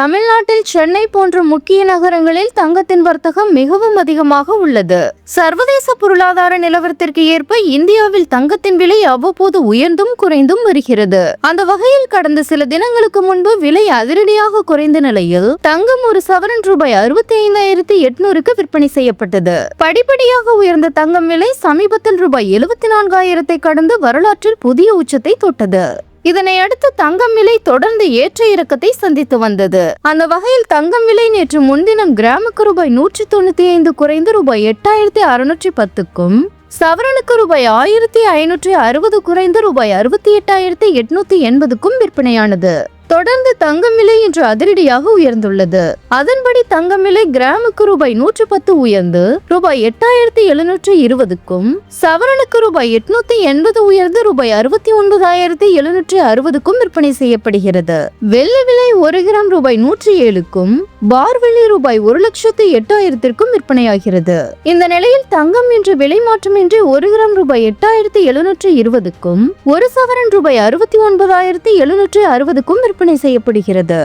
தமிழ்நாட்டில் சென்னை போன்ற முக்கிய நகரங்களில் தங்கத்தின் வர்த்தகம் மிகவும் அதிகமாக உள்ளது. சர்வதேச பொருளாதார நிலவரத்திற்கு ஏற்ப இந்தியாவில் தங்கத்தின் விலை அவ்வப்போது உயர்ந்தும் குறைந்தும் வருகிறது. அந்த வகையில் கடந்த சில தினங்களுக்கு முன்பு விலை அதிரடியாக குறைந்த நிலையில் தங்கம் ஒரு சவரன் ரூபாய் 65,800க்கு விற்பனை செய்யப்பட்டது. படிப்படியாக உயர்ந்த தங்கம் விலை சமீபத்தில் ரூபாய் 74,000 கடந்து வரலாற்றில் புதிய உச்சத்தை தொட்டது. இதனை அடுத்து தங்கம் விலை தொடர்ந்து ஏற்ற இறக்கத்தை சந்தித்து வந்தது. அந்த வகையில் தங்கம் விலை நேற்று முன்தினம் கிராமுக்கு ரூபாய் 195 குறைந்து ரூபாய் 8,610க்கும், சவரனுக்கு ரூபாய் 1,560 குறைந்து ரூபாய் 68,880க்கும் விற்பனையானது. தொடர்ந்து தங்கம் விலை இன்று அதிரடியாக உயர்ந்துள்ளது. அதன்படி தங்கம் விலை கிராமுக்கு ரூபாய் 110 உயர்ந்து ரூபாய் 8,720க்கும், சவரனுக்கு ரூபாய் 880 உயர்ந்து ரூபாய் 69,760க்கும் விற்பனை செய்யப்படுகிறது. வெள்ளி விலை 1 கிராம் ரூபாய் 107க்கும், பார் வெள்ளி ரூபாய் 1,08,000க்கும் விற்பனையாகிறது. இந்த நிலையில் தங்கம் இன்று விலை மாற்றமின்றி 1 கிராம் ரூபாய் 8,720க்கும், ஒரு சவரன் ரூபாய் 69,760க்கும் விற்பனை செய்யப்படுகிறது.